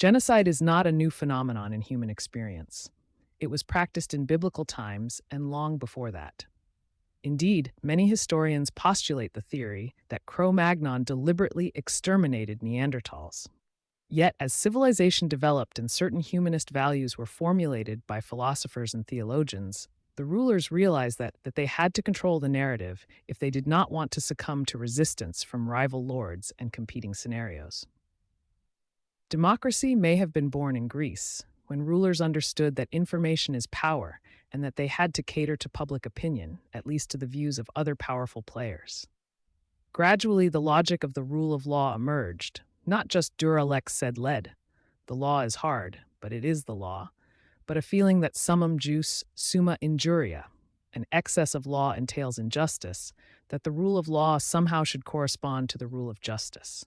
Genocide is not a new phenomenon in human experience. It was practiced in biblical times and long before that. Indeed, many historians postulate the theory that Cro-Magnon deliberately exterminated Neanderthals. Yet, as civilization developed and certain humanist values were formulated by philosophers and theologians, the rulers realized that they had to control the narrative if they did not want to succumb to resistance from rival lords and competing scenarios. Democracy may have been born in Greece, when rulers understood that information is power and that they had to cater to public opinion, at least to the views of other powerful players. Gradually, the logic of the rule of law emerged, not just dura lex sed led, the law is hard, but it is the law, but a feeling that summum jus summa injuria, an excess of law entails injustice, that the rule of law somehow should correspond to the rule of justice.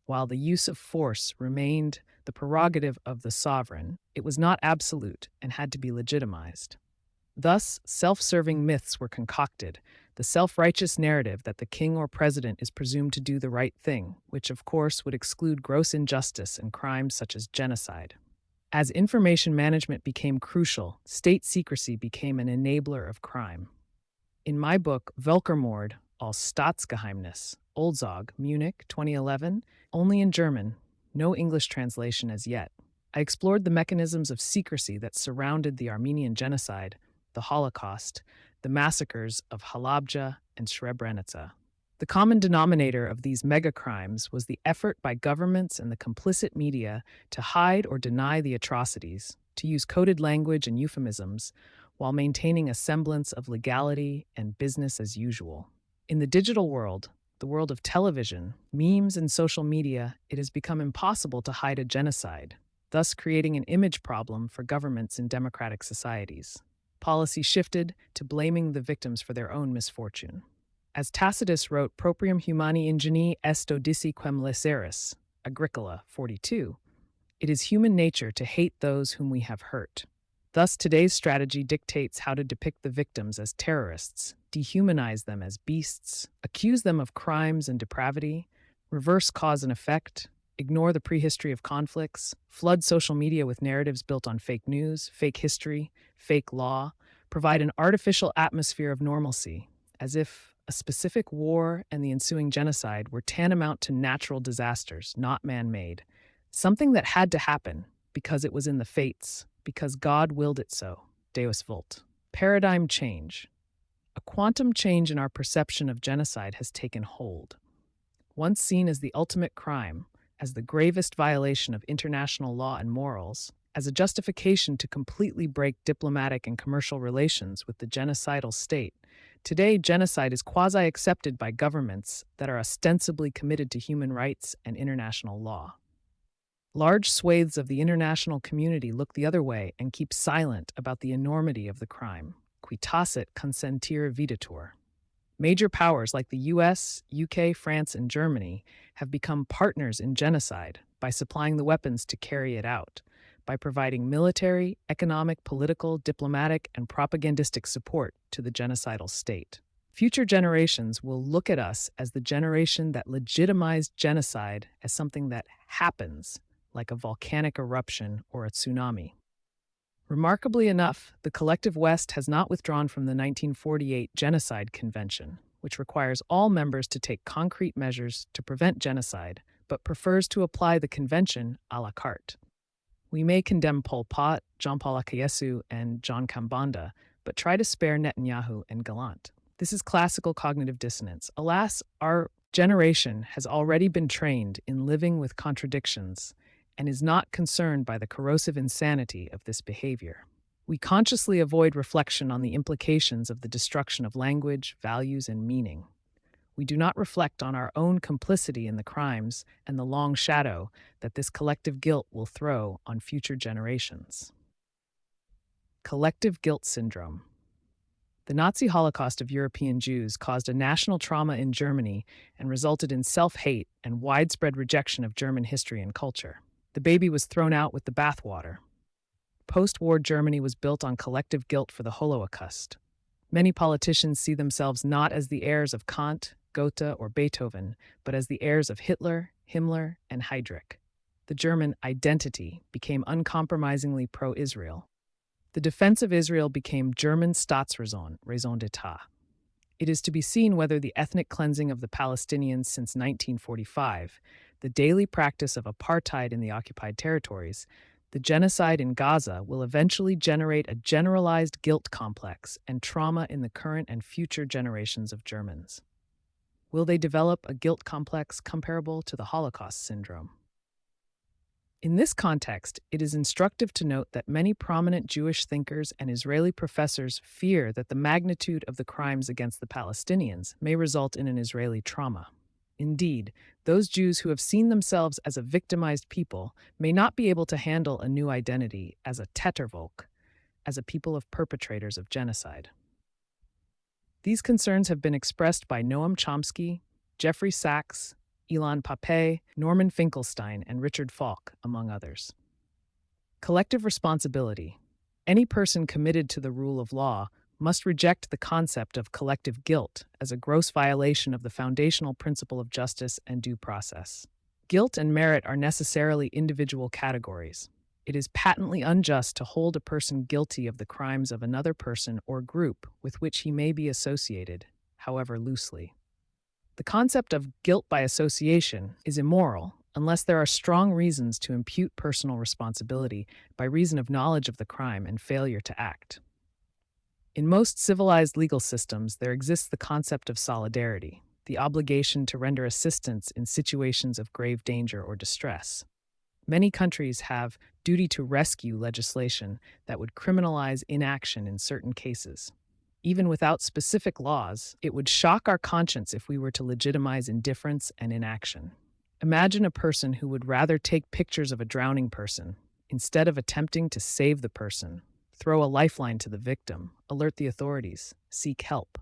While the use of force remained the prerogative of the sovereign, it was not absolute and had to be legitimized. Thus, self-serving myths were concocted, the self-righteous narrative that the king or president is presumed to do the right thing, which of course would exclude gross injustice and crimes such as genocide. As information management became crucial, state secrecy became an enabler of crime. In my book, Völkermord als Staatsgeheimnis, Oldzog, Munich, 2011, only in German, no English translation as yet, I explored the mechanisms of secrecy that surrounded the Armenian genocide, the Holocaust, the massacres of Halabja and Srebrenica. The common denominator of these megacrimes was the effort by governments and the complicit media to hide or deny the atrocities, to use coded language and euphemisms, while maintaining a semblance of legality and business as usual. In the digital world, the world of television, memes, and social media, it has become impossible to hide a genocide, thus creating an image problem for governments in democratic societies. Policy shifted to blaming the victims for their own misfortune. As Tacitus wrote Proprium humani ingeni est odissi quem laceris, Agricola 42, it is human nature to hate those whom we have hurt. Thus, today's strategy dictates how to depict the victims as terrorists, dehumanize them as beasts, accuse them of crimes and depravity, reverse cause and effect, ignore the prehistory of conflicts, flood social media with narratives built on fake news, fake history, fake law, provide an artificial atmosphere of normalcy, as if a specific war and the ensuing genocide were tantamount to natural disasters, not man-made, something that had to happen because it was in the fates, because God willed it so, Deus vult. Paradigm change. A quantum change in our perception of genocide has taken hold. Once seen as the ultimate crime, as the gravest violation of international law and morals, as a justification to completely break diplomatic and commercial relations with the genocidal state, today genocide is quasi-accepted by governments that are ostensibly committed to human rights and international law. Large swathes of the international community look the other way and keep silent about the enormity of the crime. Qui tacet consentir videtur. Major powers like the US, UK, France, and Germany have become partners in genocide by supplying the weapons to carry it out, by providing military, economic, political, diplomatic, and propagandistic support to the genocidal state. Future generations will look at us as the generation that legitimized genocide as something that happens, like a volcanic eruption or a tsunami. Remarkably enough, the collective West has not withdrawn from the 1948 Genocide Convention, which requires all members to take concrete measures to prevent genocide, but prefers to apply the convention à la carte. We may condemn Pol Pot, Jean-Paul Akayesu, and John Kambanda, but try to spare Netanyahu and Gallant. This is classical cognitive dissonance. Alas, our generation has already been trained in living with contradictions and is not concerned by the corrosive insanity of this behavior. We consciously avoid reflection on the implications of the destruction of language, values, and meaning. We do not reflect on our own complicity in the crimes and the long shadow that this collective guilt will throw on future generations. Collective guilt syndrome. The Nazi Holocaust of European Jews caused a national trauma in Germany and resulted in self-hate and widespread rejection of German history and culture. The baby was thrown out with the bathwater. Post-war Germany was built on collective guilt for the Holocaust. Many politicians see themselves not as the heirs of Kant, Goethe, or Beethoven, but as the heirs of Hitler, Himmler, and Heydrich. The German identity became uncompromisingly pro-Israel. The defense of Israel became German Staatsräson, raison d'etat. It is to be seen whether the ethnic cleansing of the Palestinians since 1945, the daily practice of apartheid in the occupied territories, the genocide in Gaza will eventually generate a generalized guilt complex and trauma in the current and future generations of Germans. Will they develop a guilt complex comparable to the Holocaust syndrome? In this context, it is instructive to note that many prominent Jewish thinkers and Israeli professors fear that the magnitude of the crimes against the Palestinians may result in an Israeli trauma. Indeed, those Jews who have seen themselves as a victimized people may not be able to handle a new identity as a Tätervolk, as a people of perpetrators of genocide. These concerns have been expressed by Noam Chomsky, Jeffrey Sachs, Ilan Pappé, Norman Finkelstein, and Richard Falk, among others. Collective responsibility. Any person committed to the rule of law must reject the concept of collective guilt as a gross violation of the foundational principle of justice and due process. Guilt and merit are necessarily individual categories. It is patently unjust to hold a person guilty of the crimes of another person or group with which he may be associated, however loosely. The concept of guilt by association is immoral unless there are strong reasons to impute personal responsibility by reason of knowledge of the crime and failure to act. In most civilized legal systems, there exists the concept of solidarity, the obligation to render assistance in situations of grave danger or distress. Many countries have duty to rescue legislation that would criminalize inaction in certain cases. Even without specific laws, it would shock our conscience if we were to legitimize indifference and inaction. Imagine a person who would rather take pictures of a drowning person instead of attempting to save the person, throw a lifeline to the victim, alert the authorities, seek help.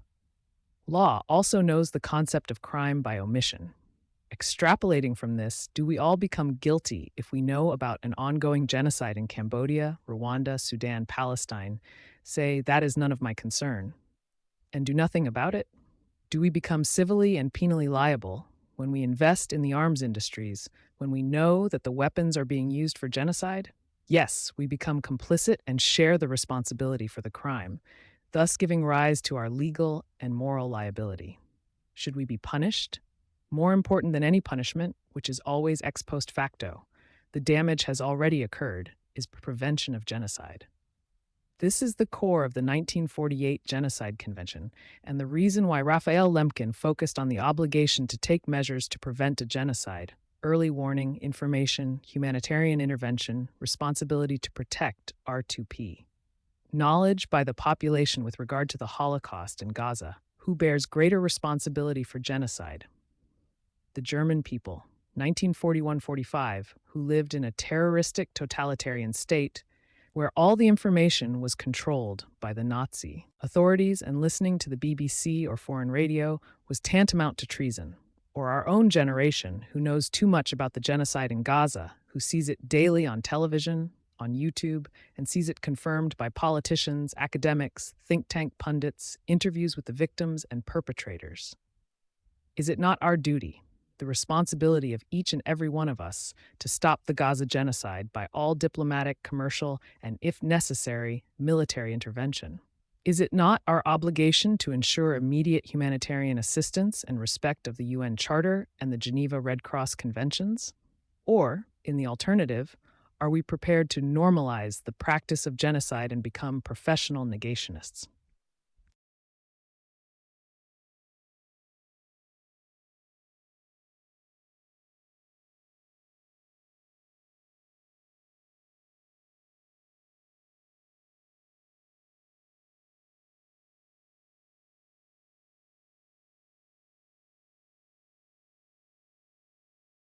Law also knows the concept of crime by omission. Extrapolating from this, do we all become guilty if we know about an ongoing genocide in Cambodia, Rwanda, Sudan, Palestine, say, that is none of my concern, and do nothing about it? Do we become civilly and penally liable when we invest in the arms industries, when we know that the weapons are being used for genocide? Yes, we become complicit and share the responsibility for the crime, thus giving rise to our legal and moral liability. Should we be punished? More important than any punishment, which is always ex post facto, the damage has already occurred, is prevention of genocide. This is the core of the 1948 Genocide Convention, and the reason why Raphael Lemkin focused on the obligation to take measures to prevent a genocide: early warning, information, humanitarian intervention, responsibility to protect R2P. Knowledge by the population with regard to the Holocaust in Gaza. Who bears greater responsibility for genocide? The German people, 1941-45, who lived in a terroristic totalitarian state where all the information was controlled by the Nazi authorities, and listening to the BBC or foreign radio was tantamount to treason. Or our own generation, who knows too much about the genocide in Gaza, who sees it daily on television, on YouTube, and sees it confirmed by politicians, academics, think tank pundits, interviews with the victims and perpetrators. Is it not our duty, the responsibility of each and every one of us, to stop the Gaza genocide by all diplomatic, commercial, and, if necessary, military intervention? Is it not our obligation to ensure immediate humanitarian assistance and respect of the UN Charter and the Geneva Red Cross Conventions? Or, in the alternative, are we prepared to normalize the practice of genocide and become professional negationists?